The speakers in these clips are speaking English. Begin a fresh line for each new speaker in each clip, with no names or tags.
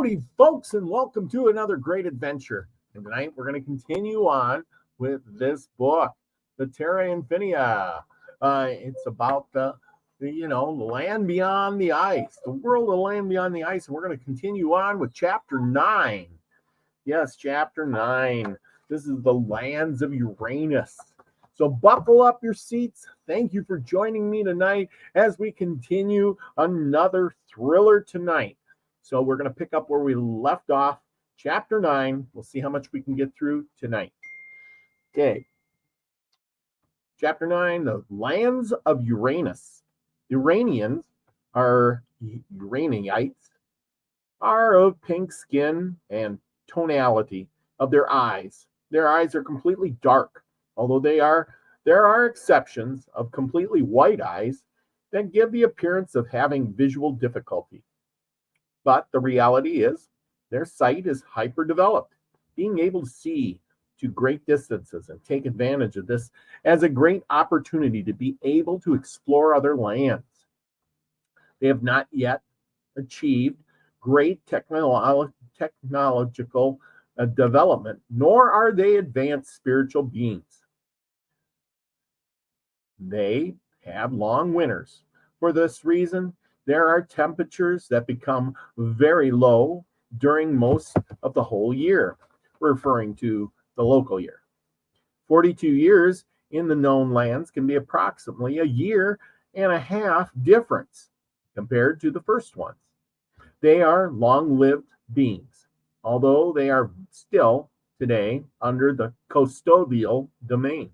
Howdy, folks, and welcome to another great adventure. And tonight we're going to continue on with this book, the Terra-Infinita. It's about the land beyond the ice, the world of land beyond the ice. And we're going to continue on with chapter 9. Yes, chapter 9. This is the lands of Uranus. So buckle up your seats. Thank you for joining me tonight as we continue another thriller tonight. So we're going to pick up where we left off, chapter 9. We'll see how much we can get through tonight. Okay. Chapter 9, the lands of Uranus. Uranians are Uraniites, are of pink skin and tonality of their eyes. Their eyes are completely dark, although there are exceptions of completely white eyes that give the appearance of having visual difficulty. But the reality is their sight is hyper-developed, being able to see to great distances and take advantage of this as a great opportunity to be able to explore other lands. They have not yet achieved great technological development, nor are they advanced spiritual beings. They have long winters. For this reason, there are temperatures that become very low during most of the whole year, referring to the local year. 42 years in the known lands can be approximately a year and a half difference compared to the first ones. They are long-lived beings, although they are still today under the custodial domain,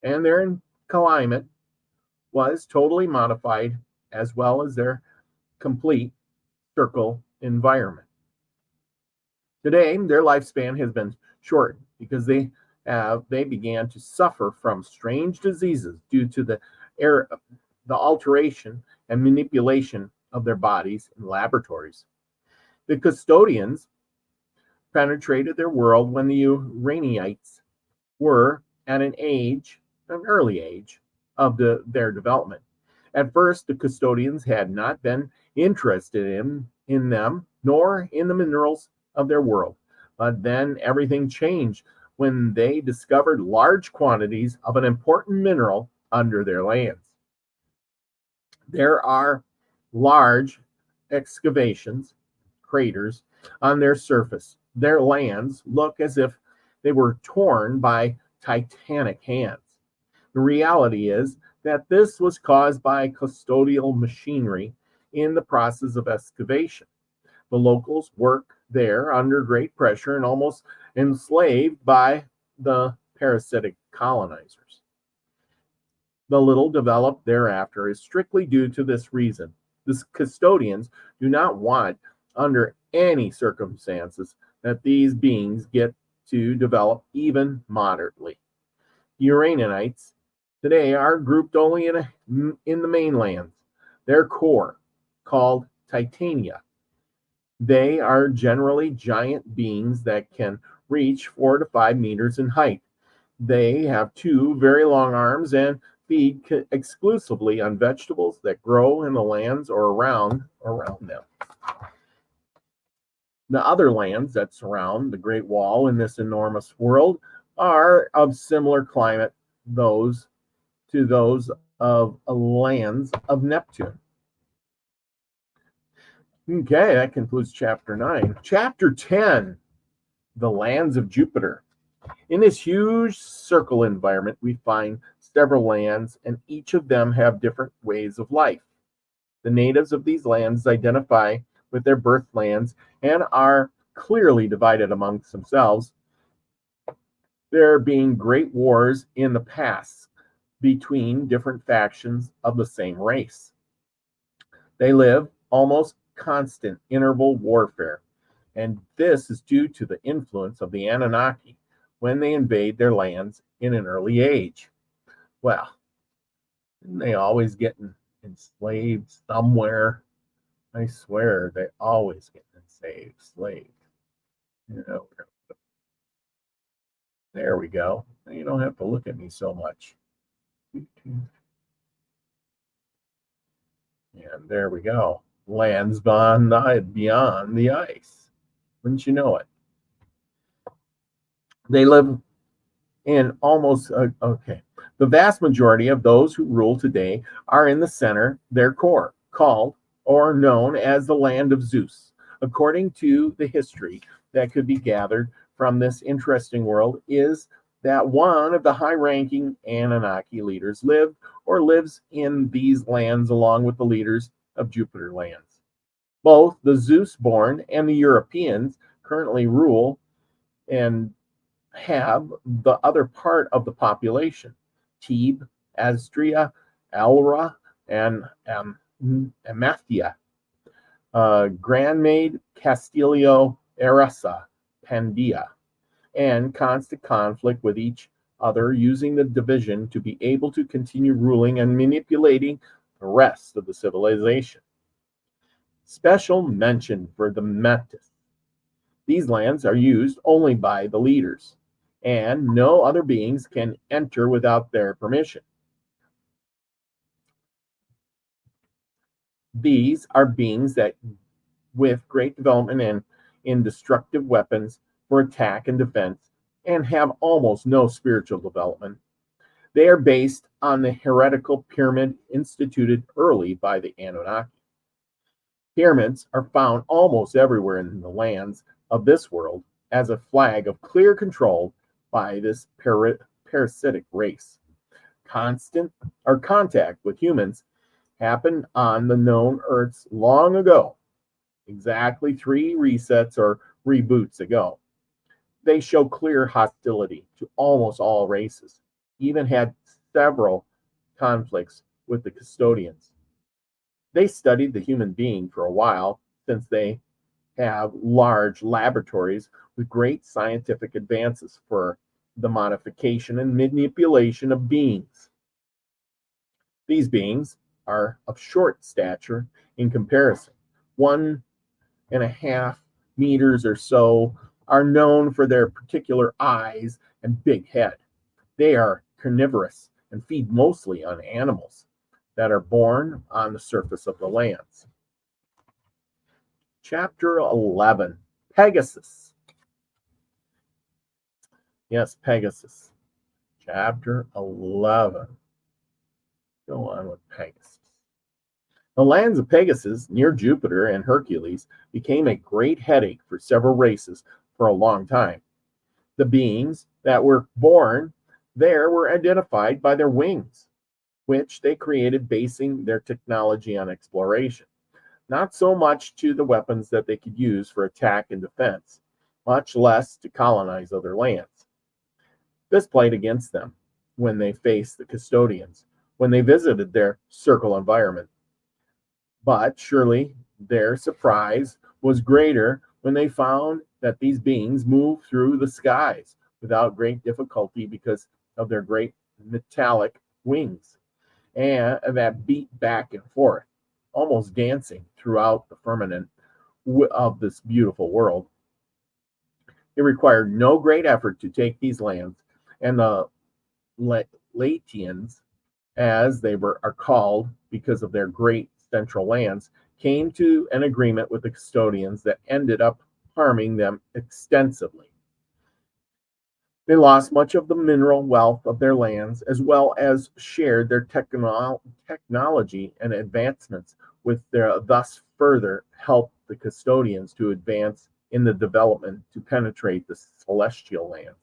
and their climate was totally modified, as well as their complete circle environment. Today, their lifespan has been shortened because they began to suffer from strange diseases due to the alteration and manipulation of their bodies in laboratories. The custodians penetrated their world when the Uraniites were at an early age of their development. At first, the custodians had not been interested in them, nor in the minerals of their world. But then everything changed when they discovered large quantities of an important mineral under their lands. There are large excavations, craters, on their surface. Their lands look as if they were torn by titanic hands. The reality is that this was caused by custodial machinery in the process of excavation. The locals work there under great pressure and almost enslaved by the parasitic colonizers. The little developed thereafter is strictly due to this reason. The custodians do not want, under any circumstances, that these beings get to develop even moderately. Uraniites today are grouped only in the mainlands. Their core, called Titania. They are generally giant beings that can reach 4 to 5 meters in height. They have 2 very long arms and feed exclusively on vegetables that grow in the lands or around them. The other lands that surround the Great Wall in this enormous world are of similar climate to those of lands of Neptune. Okay, that concludes chapter 9. Chapter 10, the lands of Jupiter. In this huge circle environment, we find several lands, and each of them have different ways of life. The natives of these lands identify with their birth lands and are clearly divided amongst themselves, there being great wars in the past between different factions of the same race. They live almost constant interval warfare, and this is due to the influence of the Anunnaki when they invade their lands in an early age. Well, they always getting enslaved somewhere. I swear, they always get enslaved. There we go. You don't have to look at me so much. And there we go. lands beyond the ice. Wouldn't you know it? They live in almost, okay. The vast majority of those who rule today are in the center, their core, called or known as the land of Zeus. According to the history that could be gathered from this interesting world, is that one of the high-ranking Anunnaki leaders lived or lives in these lands along with the leaders of Jupiter lands. Both the Zeus-born and the Europeans currently rule and have the other part of the population, Thebe, Astria, Elra, and Amathia, Grandmaid, Castilio, Erasa, Pandia, and constant conflict with each other, using the division to be able to continue ruling and manipulating the rest of the civilization. Special mention for the Metis. These lands are used only by the leaders, and no other beings can enter without their permission. These are beings that, with great development in destructive weapons for attack and defense, and have almost no spiritual development. They are based on the heretical pyramid instituted early by the Anunnaki. Pyramids are found almost everywhere in the lands of this world as a flag of clear control by this parasitic race. Constant or contact with humans happened on the known Earths long ago, exactly 3 resets or reboots ago. They show clear hostility to almost all races, even had several conflicts with the custodians. They studied the human being for a while, since they have large laboratories with great scientific advances for the modification and manipulation of beings. These beings are of short stature in comparison. 1.5 meters or so, are known for their particular eyes and big head. They are carnivorous and feed mostly on animals that are born on the surface of the lands. Chapter 11, Pegasus. Yes, Pegasus. Chapter 11. Go on with Pegasus. The lands of Pegasus, near Jupiter and Hercules, became a great headache for several races for a long time. The beings that were born there were identified by their wings, which they created basing their technology on exploration, not so much to the weapons that they could use for attack and defense, much less to colonize other lands. This played against them when they faced the custodians, when they visited their circle environment. But surely their surprise was greater when they found that these beings moved through the skies without great difficulty because of their great metallic wings, and that beat back and forth, almost dancing throughout the firmament of this beautiful world. It required no great effort to take these lands, and the Latians, as they are called because of their great central lands, came to an agreement with the custodians that ended up harming them extensively. They lost much of the mineral wealth of their lands, as well as shared their technology and advancements with their, thus further helped the custodians to advance in the development to penetrate the celestial lands.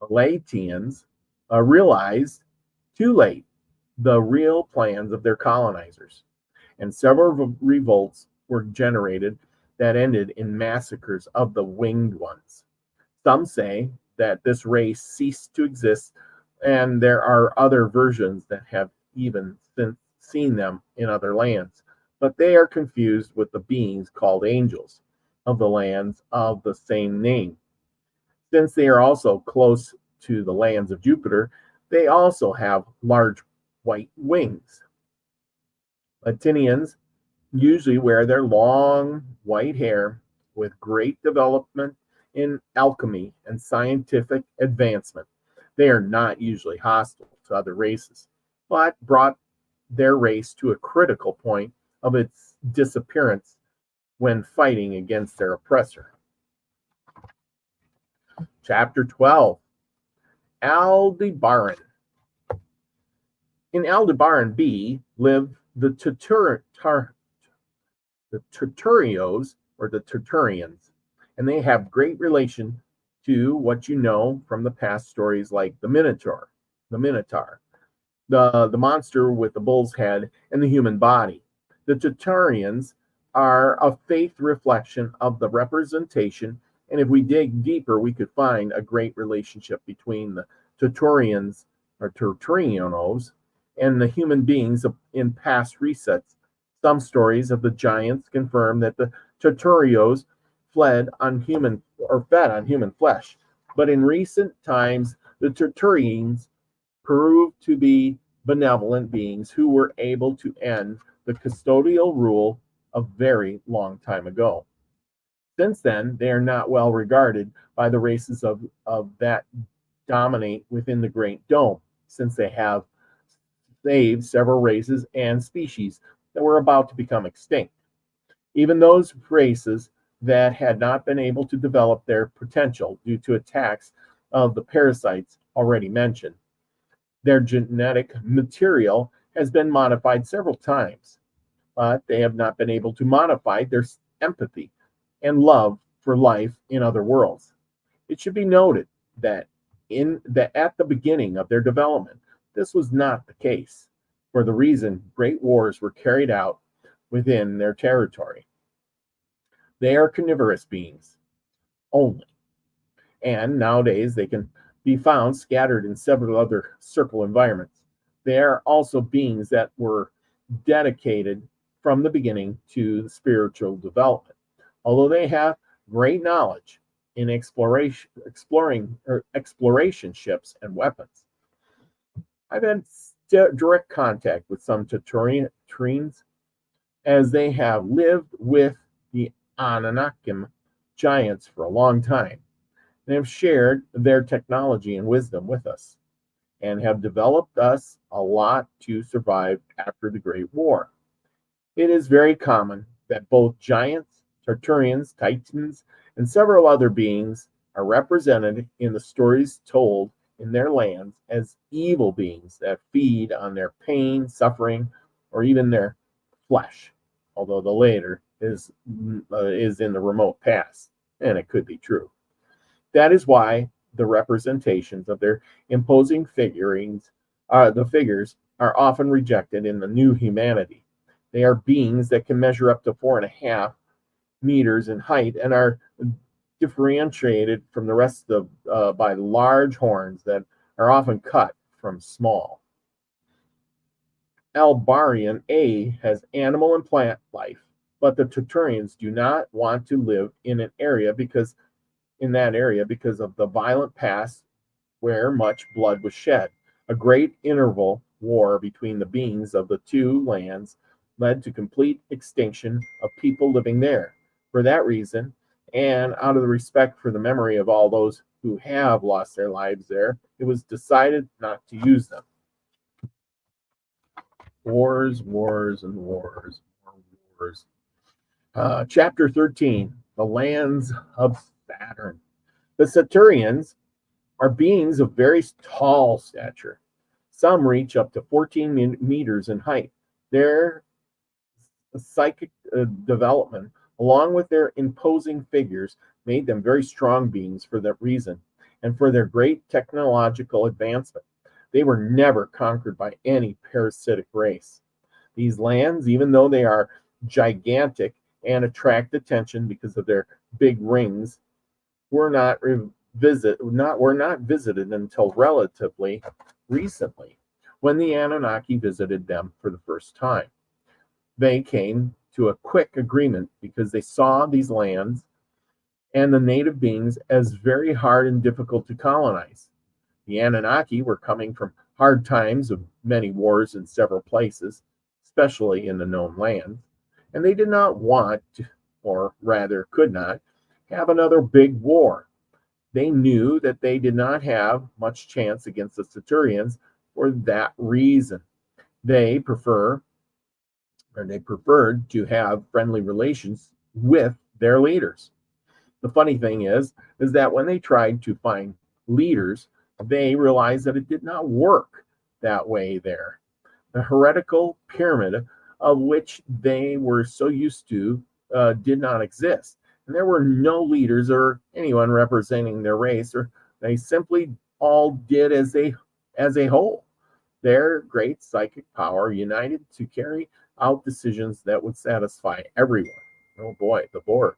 The Latians realized too late the real plans of their colonizers, and several revolts were generated that ended in massacres of the winged ones. Some say that this race ceased to exist, and there are other versions that have even since seen them in other lands, but they are confused with the beings called angels of the lands of the same name. Since they are also close to the lands of Jupiter, they also have large white wings. Latinians usually wear their long white hair with great development in alchemy and scientific advancement. They are not usually hostile to other races, but brought their race to a critical point of its disappearance when fighting against their oppressor. Chapter 12, Aldebaran. In Aldebaran B live the Terturios, or the Terturians, and they have great relation to what you know from the past stories like the Minotaur, the monster with the bull's head and the human body. The Terturians are a faith reflection of the representation, and if we dig deeper, we could find a great relationship between the Terturians, or Terturianos, and the human beings in past resets. Some stories of the giants confirm that the Terturios fed on human flesh, but in recent times, the Terturians proved to be benevolent beings who were able to end the custodial rule a very long time ago. Since then, they are not well regarded by the races of that dominate within the Great Dome, since they have saved several races and species that were about to become extinct. Even those races that had not been able to develop their potential due to attacks of the parasites already mentioned. Their genetic material has been modified several times, but they have not been able to modify their empathy and love for life in other worlds. It should be noted that at the beginning of their development, this was not the case, for the reason great wars were carried out within their territory. They are carnivorous beings only, and nowadays they can be found scattered in several other circle environments. They are also beings that were dedicated from the beginning to spiritual development, although they have great knowledge in exploration ships and weapons. I've had direct contact with some Terturians, as they have lived with the Ananakim giants for a long time, and have shared their technology and wisdom with us, and have developed us a lot to survive after the Great War. It is very common that both giants, Terturians, Titans, and several other beings are represented in the stories told in their lands as evil beings that feed on their pain, suffering, or even their flesh, although the later is in the remote past, and it could be true. That is why the representations of their imposing figures are often rejected in the new humanity. They are beings that can measure up to 4.5 meters in height and are differentiated from the rest by large horns that are often cut from small. Albarian A has animal and plant life, but the Terturians do not want to live in that area because of the violent past where much blood was shed. A great interval war between the beings of the two lands led to complete extinction of people living there. For that reason, and out of the respect for the memory of all those who have lost their lives there, it was decided not to use them. Wars, wars, and wars. Chapter 13, the lands of Saturn. The Saturnians are beings of very tall stature. Some reach up to 14 meters in height. Their psychic development, along with their imposing figures, made them very strong beings for that reason, and for their great technological advancement. They were never conquered by any parasitic race. These lands, even though they are gigantic and attract attention because of their big rings, were not visited until relatively recently, when the Anunnaki visited them for the first time. They came to a quick agreement because they saw these lands and the native beings as very hard and difficult to colonize. The Anunnaki were coming from hard times of many wars in several places, especially in the known lands, and they did not want to, or rather could not, have another big war. They knew that they did not have much chance against the Saturnians for that reason. They prefer or they preferred to have friendly relations with their leaders. The funny thing is that when they tried to find leaders, they realized that it did not work that way there. The heretical pyramid of which they were so used to did not exist. And there were no leaders or anyone representing their race, or they simply all did as a whole. Their great psychic power united to carry out decisions that would satisfy everyone. Oh boy, the Borg.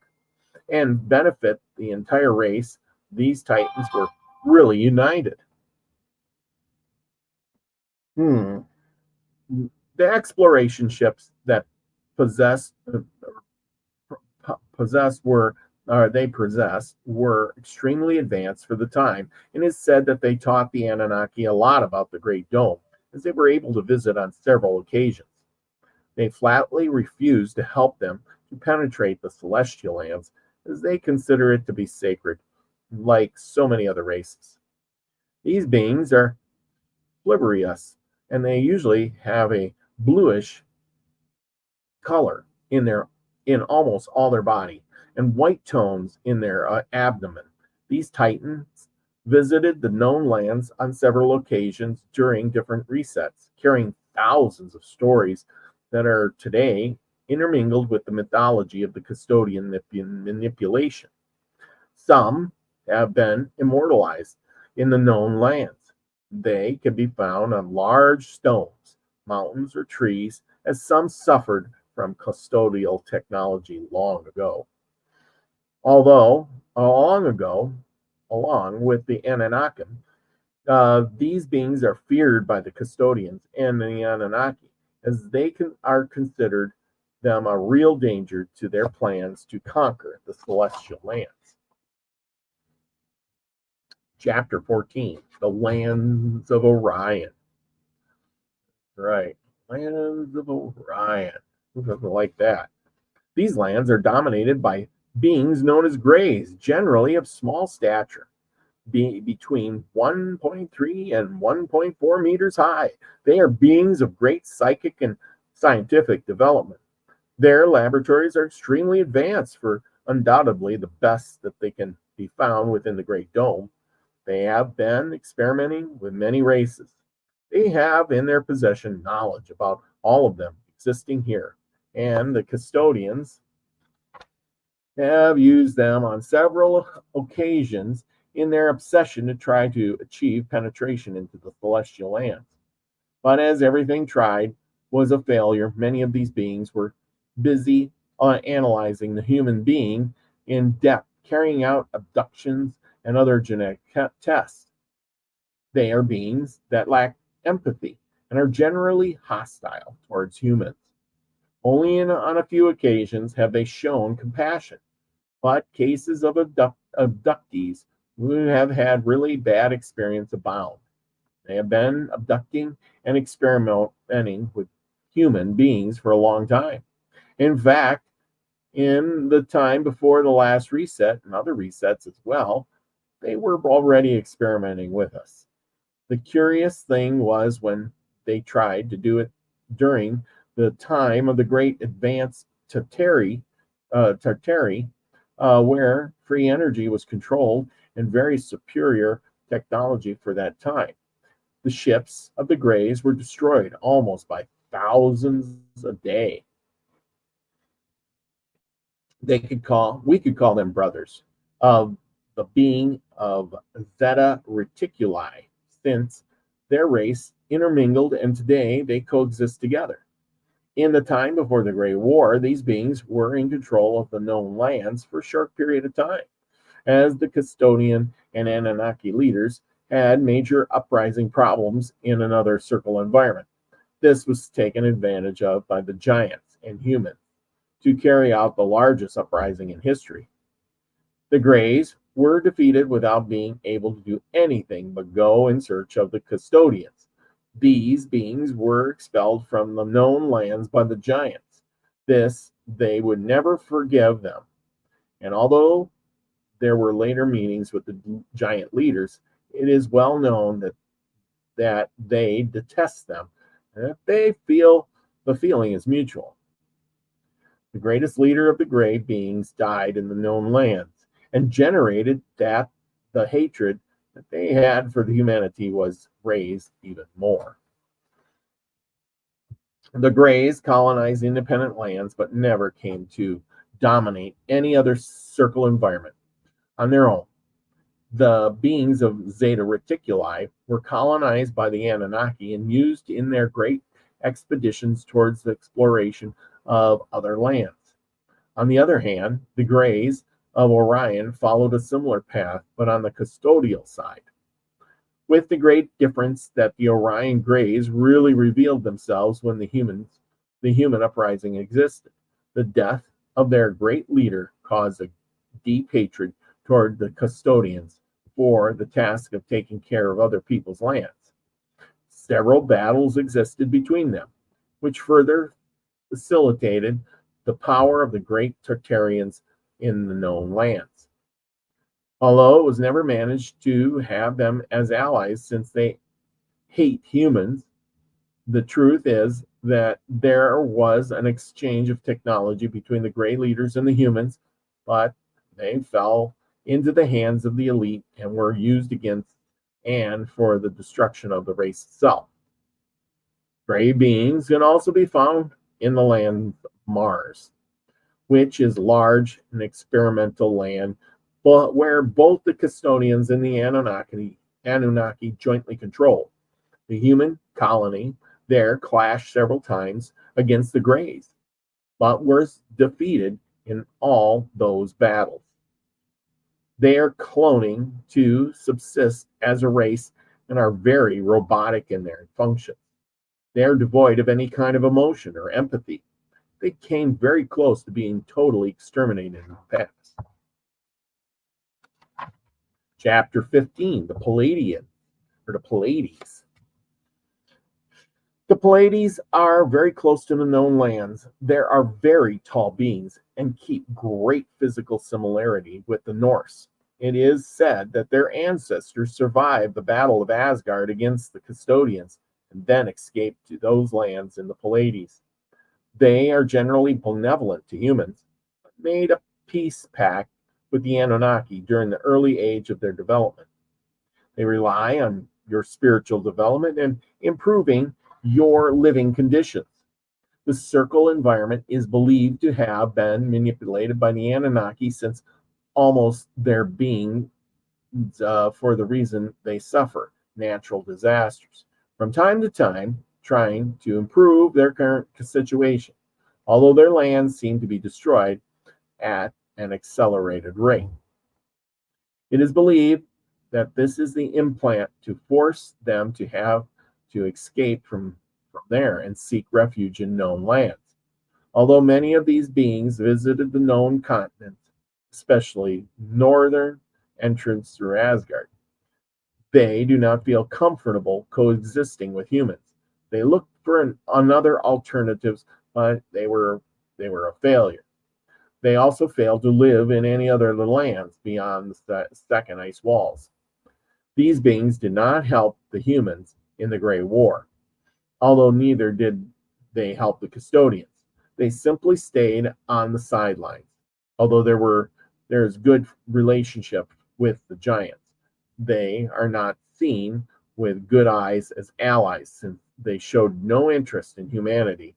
And benefit the entire race. These Titans were really united. The exploration ships that possessed were extremely advanced for the time, and it's said that they taught the Anunnaki a lot about the Great Dome, as they were able to visit on several occasions. They flatly refused to help them to penetrate the celestial lands, as they consider it to be sacred, like so many other races. These beings are flibrious, and they usually have a bluish color in almost all their body, and white tones in their abdomen. These Titans visited the known lands on several occasions during different resets, carrying thousands of stories that are today intermingled with the mythology of the custodian manipulation. Some have been immortalized in the known lands. They can be found on large stones, mountains, or trees, as some suffered from custodial technology long ago. Although, along with the Anunnaki, these beings are feared by the custodians and the Anunnaki, as they are considered them a real danger to their plans to conquer the celestial lands. Chapter 14, the Lands of Orion. Right, Lands of Orion. Who doesn't like that? These lands are dominated by beings known as Greys, generally of small stature, between 1.3 and 1.4 meters high. They are beings of great psychic and scientific development. Their laboratories are extremely advanced, for undoubtedly the best that they can be found within the Great Dome. They have been experimenting with many races. They have in their possession knowledge about all of them existing here, and the custodians have used them on several occasions in their obsession to try to achieve penetration into the celestial lands. But as everything tried was a failure, many of these beings were busy analyzing the human being in depth, carrying out abductions and other genetic tests. They are beings that lack empathy and are generally hostile towards humans. Only on a few occasions have they shown compassion, but cases of abductees who have had really bad experience abound. They have been abducting and experimenting with human beings for a long time. In fact, in the time before the last reset and other resets as well, they were already experimenting with us. The curious thing was when they tried to do it during the time of the great advance Tartary, where free energy was controlled and very superior technology for that time. The ships of the Greys were destroyed almost by thousands a day. We could call them brothers of the being of Zeta Reticuli, since their race intermingled and today they coexist together. In the time before the Great War, these beings were in control of the known lands for a short period of time, as the custodian and Anunnaki leaders had major uprising problems in another circle environment. This was taken advantage of by the giants and humans to carry out the largest uprising in history. The Greys were defeated without being able to do anything but go in search of the custodians. These beings were expelled from the known lands by the giants. This, they would never forgive them. And although there were later meetings with the giant leaders, it is well known that they detest them, and that they feel the feeling is mutual. The greatest leader of the gray beings died in the known lands and generated that the hatred that they had for the humanity was raised even more. The Greys colonized independent lands but never came to dominate any other circle environment on their own. The beings of Zeta Reticuli were colonized by the Anunnaki and used in their great expeditions towards the exploration of other lands. On the other hand, the Greys of Orion followed a similar path, but on the custodial side, with the great difference that the Orion Greys really revealed themselves when the human uprising existed. The death of their great leader caused a deep hatred toward the custodians for the task of taking care of other people's lands. Several battles existed between them, which further facilitated the power of the great Tartarians in the known lands. Although it was never managed to have them as allies since they hate humans, the truth is that there was an exchange of technology between the gray leaders and the humans, but they fell into the hands of the elite and were used against and for the destruction of the race itself. Gray beings can also be found in the land of Mars, which is large and experimental land, but where both the custodians and the Anunnaki jointly control. The human colony there clashed several times against the Greys, but were defeated in all those battles. They are cloning to subsist as a race and are very robotic in their functions. They are devoid of any kind of emotion or empathy. They came very close to being totally exterminated in the past. Chapter 15, the Palladian, or the Pallades. The Pallades are very close to the known lands. There are very tall beings and keep great physical similarity with the Norse. It is said that their ancestors survived the Battle of Asgard against the Custodians and then escaped to those lands in the Pallades. They are generally benevolent to humans, but made a peace pact with the Anunnaki during the early age of their development. They rely on your spiritual development and improving your living conditions. The circle environment is believed to have been manipulated by the Anunnaki since almost their being for the reason they suffer, natural disasters. From time to time, trying to improve their current situation, although their lands seem to be destroyed at an accelerated rate. It is believed that this is the implant to force them to have to escape from there and seek refuge in known lands. Although many of these beings visited the known continents, especially northern entrance through Asgard, they do not feel comfortable coexisting with humans. They looked for another alternatives, but they were a failure. They also failed to live in any other lands beyond the second ice walls. These beings did not help the humans in the Great War, although neither did they help the custodians. They simply stayed on the sidelines. Although there is good relationship with the giants, they are not seen with good eyes as allies since they showed no interest in humanity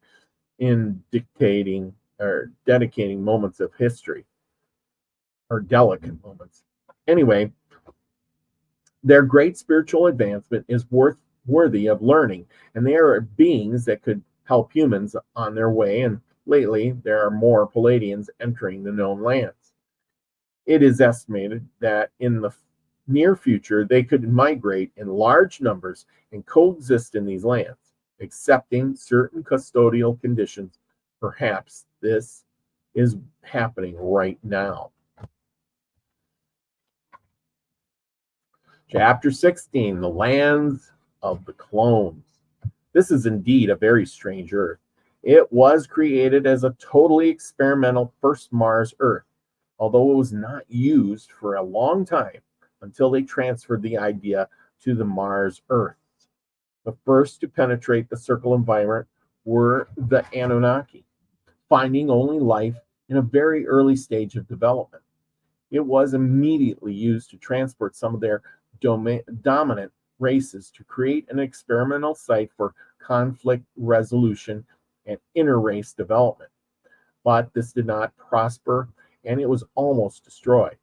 in dictating or dedicating moments of history or delicate moments. Anyway, their great spiritual advancement is worthy of learning, and they are beings that could help humans on their way, and lately there are more Palladians entering the known lands. It is estimated that in the near future they could migrate in large numbers and coexist in these lands, accepting certain custodial conditions. Perhaps this is happening right now. Chapter 16, the lands of the clones. This is indeed a very strange Earth. It was created as a totally experimental first Mars Earth, although it was not used for a long time until they transferred the idea to the Mars Earth. The first to penetrate the circle environment were the Anunnaki, finding only life in a very early stage of development. It was immediately used to transport some of their dominant races to create an experimental site for conflict resolution and inter-race development. But this did not prosper, and it was almost destroyed.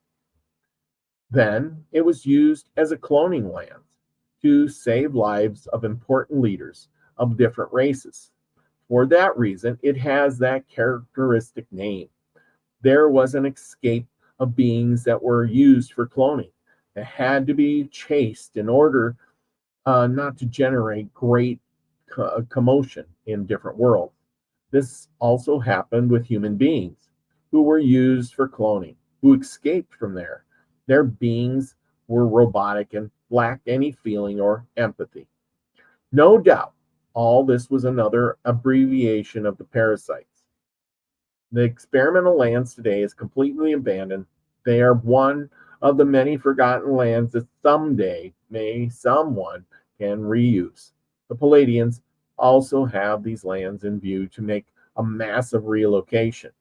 Then it was used as a cloning land to save lives of important leaders of different races. For that reason, it has that characteristic name. There was an escape of beings that were used for cloning that had to be chased in order not to generate great commotion in different worlds. This also happened with human beings who were used for cloning, who escaped from there. Their beings were robotic and lacked any feeling or empathy. No doubt, all this was another abbreviation of the parasites. The experimental lands today is completely abandoned. They are one of the many forgotten lands that someday someone can reuse. The Palladians also have these lands in view to make a massive relocation.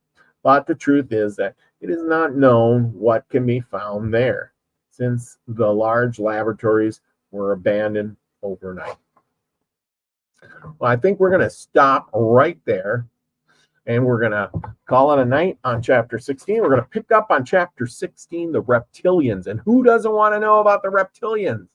But the truth is that it is not known what can be found there, since the large laboratories were abandoned overnight. Well, I think we're going to stop right there, and we're going to call it a night on chapter 16. We're going to pick up on chapter 16, the reptilians. And who doesn't want to know about the reptilians?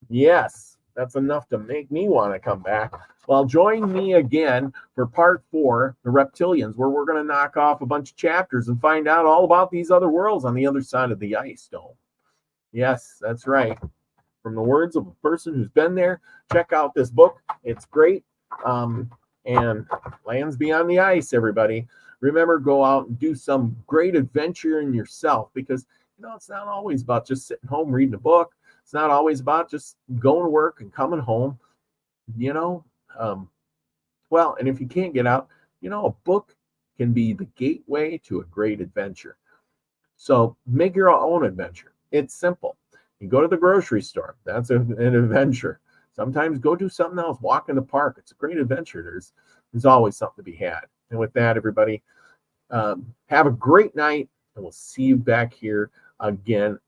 Yes, that's enough to make me want to come back. Well, join me again for part 4, the reptilians, where we're going to knock off a bunch of chapters and find out all about these other worlds on the other side of the ice dome. Yes, that's right. From the words of a person who's been there, check out this book. It's great. And Lands Beyond the Ice, everybody. Remember, go out and do some great adventure in yourself, because it's not always about just sitting home reading a book. It's not always about just going to work and coming home. Well, and if you can't get out, a book can be the gateway to a great adventure. So make your own adventure. It's simple. You go to the grocery store. That's an adventure. Sometimes go do something else. Walk in the park. It's a great adventure. There's always something to be had. And with that, everybody, have a great night, and we'll see you back here again